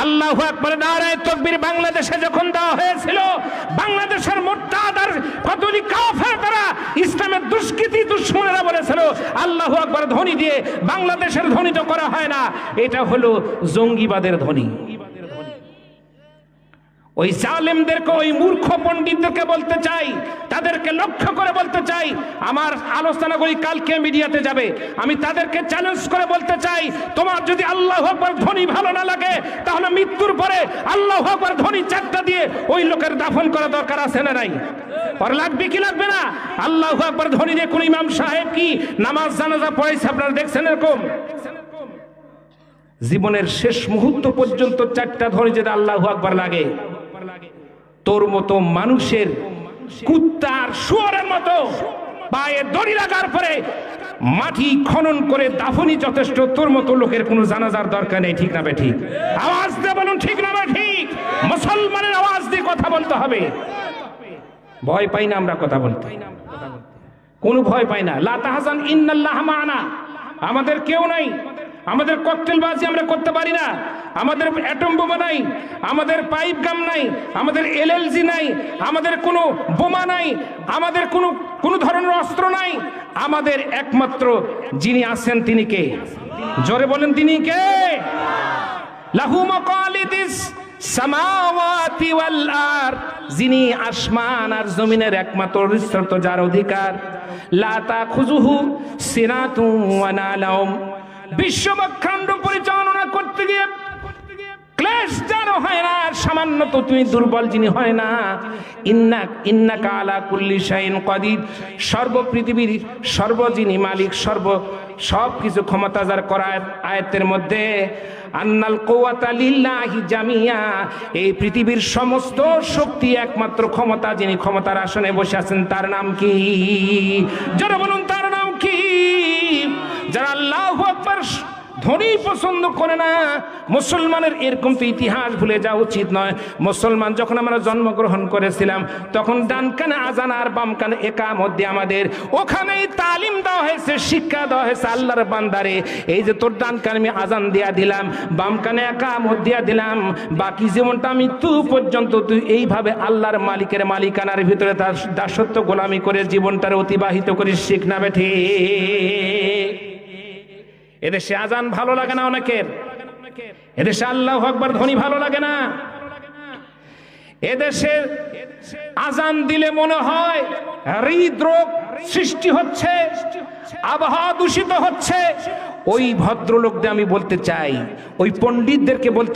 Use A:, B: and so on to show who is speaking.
A: আল্লাহু আকবার নারায়ে তাকবীর বাংলাদেশে যখন দেওয়া হয়েছিল, বাংলাদেশের মুরতাদ আর কতলি কাফের তারা ইসলামের দুষ্কৃতী দুশমনেরা বলেছিল আল্লাহু আকবার ধ্বনি দিয়ে বাংলাদেশের ধ্বনি তো করা হয় না, এটা হলো জঙ্গিবাদের ধ্বনি। ওই জালেমদেরকে, ওই মূর্খ পণ্ডিতদেরকে বলতে চাই, তাদেরকে লক্ষ্য করে বলতে চাই, আমার আলোচনাগুলি কালকে মিডিয়াতে যাবে, আমি তাদেরকে চ্যালেঞ্জ করে বলতে চাই, তোমার যদি আল্লাহু আকবার ধ্বনি ভালো না লাগে তাহলে মৃত্যুর পরে আল্লাহু আকবার ধ্বনি চারটা দিয়ে ওই লোকের দাফন করা দরকার আছে না নাই? পরে লাগবে কি লাগবে না? আল্লাহু আকবার ধ্বনি দিয়ে কোন ইমাম সাহেব কি নামাজ জানাজা পড়াইছে আপনারা দেখছেন এরকম? জীবনের শেষ মুহূর্ত পর্যন্ত চারটা ধ্বনি যদি আল্লাহু আকবার লাগে, তোর মতো মানুষের কুত্তার শুয়োরের মতো পায়ে দড়ি লাগার পরে মাটি খনন করে দাফনই যথেষ্ট, তোর মতো লোকের কোনো জানাজার দরকার নেই। ঠিক না বে ঠিক? আওয়াজ দিয়ে বলুন ঠিক না বে ঠিক? মুসলমানের আওয়াজ দিয়ে কথা বলতে হবে। ভয় পাই না আমরা কথা বলতে, কোনো ভয় পাই না। লা তাহজান ইন্নাল্লাহ মা'ানা, আমাদের কেউ নাই, আমাদের ককটেলবাজি আমরা করতে পারি না, আমাদের অ্যাটম বোমা নাই, আমাদের পাইপ গাম নাই, আমাদের এলএলজি নাই, আমাদের কোনো বোমা নাই, আমাদের কোনো ধরনের অস্ত্র নাই। আমাদের একমাত্র যিনি আছেন তিনি কে? জোরে বলেন তিনি কে? লাহু মাকালিদিস সামাওয়াতি ওয়াল আরদ, যিনি আসমান আর জমিনের একমাত্র ঋষিত্ব যার অধিকার। লা তাখুযুহু সিনাতু ওয়া নালাউম, বিশ্বব্রহ্মাণ্ড পরিচালনা করতে গিয়ে ক্লেশ যেন হয় না, সামান্য তো তুমি দুর্বল যিনি হয় না। ইন্নাকা আলা কুল্লি শাইইন কাদির, সর্ব পৃথিবীর সর্ব যিনি মালিক, সব কিছু ক্ষমতা যার করা আয়াতের মধ্যে আন্নাল কুওয়াতা লিল্লাহি জামিয়া, এই পৃথিবীর সমস্ত শক্তি একমাত্র ক্ষমতা যিনি ক্ষমতার আসনে বসে আছেন তার নাম কি? যারা বলুন তার নাম কি? যারা আল্লাহু আকবার ধ্বনি পছন্দ করে না, মুসলমানের এরকম তো ইতিহাস ভুলে যাওয়া উচিত নয়। মুসলমান যখন আমরা জন্মগ্রহণ করেছিলাম তখন ডান কানে আজান আর বাম কানে ইকামত দিয়ে আমাদের ওখানেই তালিম দেওয়া হয়েছে, শিক্ষা দেওয়া হয়েছে আল্লাহর বান্দারে, এই যে তোর ডান কানে আমি আজান দিয়া দিলাম, বাম কানে ইকামত দিয়া দিলাম, বাকি জীবনটা মৃত্যু পর্যন্ত তুই এইভাবে আল্লাহর মালিকের মালিকানার ভিতরে তার দাসত্ব গোলামি করে জীবনটারে অতিবাহিত করিস। শিখ না বেঠি? এদেশে আজান ভালো লাগে না অনেকের, এদেশে আল্লাহু আকবার ধ্বনি ভালো লাগে না, এদেশে আজান দিলে মনে হয় হৃদরোগ সৃষ্টি হচ্ছে, আবহাওয়া দূষিত হচ্ছে। ওই ভদ্রলোকদের আমি বলতে চাই, ওই পণ্ডিতদেরকে বলতে